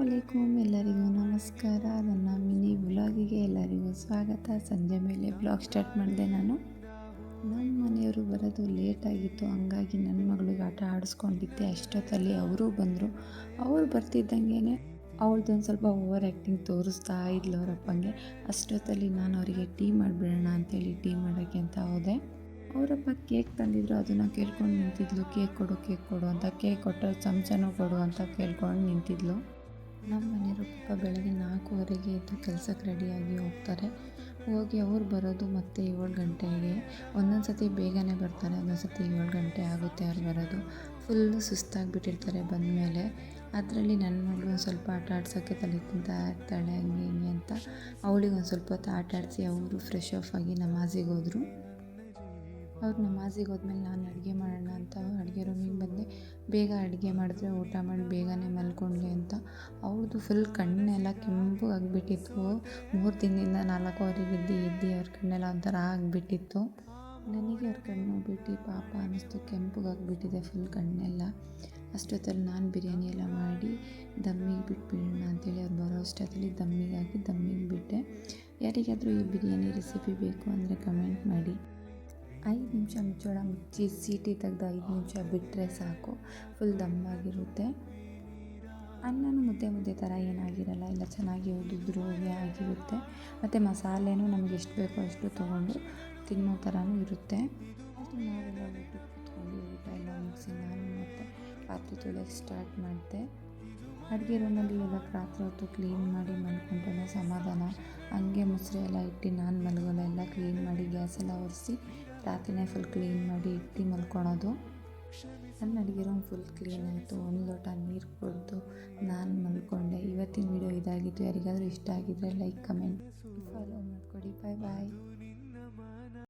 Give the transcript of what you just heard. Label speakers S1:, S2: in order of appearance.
S1: ಅಲೈಕುಮ್, ಎಲ್ಲರಿಗೂ ನಮಸ್ಕಾರ. ನನ್ನ ಮಿನಿ ವ್ಲಾಗಿಗೆ ಎಲ್ಲರಿಗೂ ಸ್ವಾಗತ. ಸಂಜೆ ಮೇಲೆ ವ್ಲಾಗ್ ಸ್ಟಾರ್ಟ್ ಮಾಡಿದೆ ನಾನು. ನಮ್ಮ ಮನೆಯವರು ಬರೋದು ಲೇಟಾಗಿತ್ತು, ಹಂಗಾಗಿ ನನ್ನ ಮಗಳಿಗೆ ಆಟ ಆಡಿಸ್ಕೊಂಡಿದ್ದೆ. ಅಷ್ಟೊತ್ತಲ್ಲಿ ಅವರು ಬಂದರು. ಅವ್ರು ಬರ್ತಿದ್ದಂಗೆ ಅವಳದೊಂದು ಸ್ವಲ್ಪ ಓವರ್ ಆ್ಯಕ್ಟಿಂಗ್ ತೋರಿಸ್ತಾ ಇದ್ಲು ಅವರಪ್ಪಂಗೆ. ಅಷ್ಟೊತ್ತಲ್ಲಿ ನಾನು ಅವರಿಗೆ ಟೀ ಮಾಡಿಬಿಡೋಣ ಅಂತೇಳಿ ಟೀ ಮಾಡೋಕ್ಕೆ ಅಂತ ಹೋದೆ. ಅವರಪ್ಪ ಕೇಕ್ ತಂದಿದ್ರು, ಅದನ್ನು ಕೇಳ್ಕೊಂಡು ನಿಂತಿದ್ಲು. ಕೇಕ್ ಕೊಡು ಅಂತ. ಕೇಕ್ ಕೊಟ್ಟರೆ ಚಮಚನೂ ಕೊಡು ಅಂತ ಕೇಳ್ಕೊಂಡು ನಿಂತಿದ್ಲು. ನಮ್ಮ ಮನೆಯವರು ಪಾಪ ಬೆಳಗ್ಗೆ 4:15ಗೆ ಎದ್ದು ಕೆಲಸಕ್ಕೆ ರೆಡಿಯಾಗಿ ಹೋಗ್ತಾರೆ. ಹೋಗಿ ಅವ್ರು ಬರೋದು ಮತ್ತೆ 7 ಗಂಟೆಗೆ. ಒಂದೊಂದು ಸತಿ ಬೇಗನೆ ಬರ್ತಾರೆ, ಒಂದೊಂದು ಸತಿ 7 ಗಂಟೆ ಆಗುತ್ತೆ ಅವ್ರು ಬರೋದು. ಫುಲ್ಲು ಸುಸ್ತಾಗಿಬಿಟ್ಟಿರ್ತಾರೆ ಬಂದಮೇಲೆ. ಅದರಲ್ಲಿ ನನ್ನ ಮಗಳು ಸ್ವಲ್ಪ ಆಟ ಆಡ್ಸೋಕ್ಕೆ ತಲೆ ತಿಂತಾ ಇರ್ತಾಳೆ, ಹಂಗೆ ಹಿಂಗೆ ಅಂತ. ಅವಳಿಗೆ ಒಂದು ಸ್ವಲ್ಪ ಹೊತ್ತು ಆಟ ಆಡಿಸಿ ಅವರು ಫ್ರೆಶ್ ಆಫ್ ಆಗಿ ನಮಾಜಿಗೆ ಹೋದರು. ಅವ್ರು ನಮಾಜಿಗೆ ಹೋದ್ಮೇಲೆ ನಾನು ಅಡುಗೆ ಮಾಡೋಣ ಅಂತ ಅಡುಗೆ ರೂಮಿಗೆ ಬಂದೆ. ಬೇಗ ಅಡುಗೆ ಮಾಡಿದ್ರೆ ಊಟ ಮಾಡಿ ಬೇಗನೆ ಮಲ್ಕೊಂಡ್ಲಿ ಅಂತ. ಅವ್ರದ್ದು ಫುಲ್ ಕಣ್ಣೆಲ್ಲ ಕೆಂಪು ಆಗಿಬಿಟ್ಟಿತ್ತು. 3 ದಿನದಿಂದ 4 ಎದ್ದು ಅವ್ರ ಕಣ್ಣೆಲ್ಲ ಒಂಥರ ಆಗಿಬಿಟ್ಟಿತ್ತು. ನನಗೆ ಅವ್ರ ಕಣ್ಣು ನೋಡ್ಬಿಟ್ಟು ಪಾಪ ಅನ್ನಿಸ್ತು, ಕೆಂಪಗಾಗಿಬಿಟ್ಟಿದೆ ಫುಲ್ ಕಣ್ಣೆಲ್ಲ. ಅಷ್ಟೊತ್ತಲ್ಲಿ ನಾನು ಬಿರಿಯಾನಿ ಎಲ್ಲ ಮಾಡಿ ದಮ್ಮಿಗೆ ಬಿಟ್ಬಿಡೋಣ ಅಂತೇಳಿ ಅವ್ರು ಬರೋ ಅಷ್ಟೊತ್ತಲ್ಲಿ ದಮ್ಮಿಗೆ ಹಾಕಿ ದಮ್ಮಿಗೆ ಬಿಟ್ಟೆ. ಯಾರಿಗಾದರೂ ಈ ಬಿರಿಯಾನಿ ರೆಸಿಪಿ ಬೇಕು ಅಂದರೆ ಕಮೆಂಟ್ ಮಾಡಿ. 5 ನಿಮಿಷ ಮುಚ್ಚಳ ಮುಚ್ಚಿ ಸೀಟಿ ತೆಗೆದು 5 ನಿಮಿಷ ಬಿಟ್ಟರೆ ಸಾಕು, ಫುಲ್ ದಮ್ಮಾಗಿರುತ್ತೆ. ಅನ್ನನೂ ಮುದ್ದೆ ಥರ ಏನಾಗಿರಲ್ಲ, ಎಲ್ಲ ಚೆನ್ನಾಗಿ ಉದುದ್ರು ಆಗಿರುತ್ತೆ. ಮತ್ತು ಮಸಾಲೆನೂ ನಮಗೆ ಎಷ್ಟು ಬೇಕೋ ಅಷ್ಟು ತೊಗೊಂಡು ತಿನ್ನೋ ಥರನೂ ಇರುತ್ತೆ. ಅದು ನಾವೆಲ್ಲ ಊಟಕ್ಕೆ ಕೂತ್ಕೊಂಡು ಊಟ ಎಲ್ಲ ಮುಗಿಸಿ ನಾನು ಮತ್ತು ಪಾತ್ರೆ ತೊಳೆಯೋಕ್ಕೆ ಸ್ಟಾರ್ಟ್ ಮಾಡಿದೆ. ಅಡುಗೆ ರೂಮಲ್ಲಿ ಎಲ್ಲ ರಾತ್ರಿ ಹೊತ್ತು ಕ್ಲೀನ್ ಮಾಡಿ ಮಲ್ಕೊಂಡ್ರೆ ಸಮಾಧಾನ. ಹಂಗೆ ಮುಸುರೆ ಎಲ್ಲ ಇಟ್ಟು ನಾನು ಮಲಗೋಲ್ಲ, ಎಲ್ಲ ಕ್ಲೀನ್ ಮಾಡಿ ಗ್ಯಾಸೆಲ್ಲ ಒರೆಸಿ ರಾತ್ರಿನೇ ಫುಲ್ ಕ್ಲೀನ್ ಮಾಡಿ ಇಟ್ಟು ಮಲ್ಕೊಳೋದು. ನನ್ನ ಅಡುಗೆ ರೂಮ್ ಫುಲ್ ಕ್ಲೀನ್ ಆಯಿತು. 1 ಲೋಟ ನೀರು ಕುಡಿದು ನಾನು ಮಲ್ಕೊಂಡೆ. ಇವತ್ತಿನ ವಿಡಿಯೋ ಇದಾಗಿತ್ತು. ಯಾರಿಗಾದರೂ ಇಷ್ಟ ಆಗಿದ್ದರೆ ಲೈಕ್, ಕಮೆಂಟ್, ಫಾಲೋ ಮಾಡಿಕೊಡಿ. ಬಾಯ್.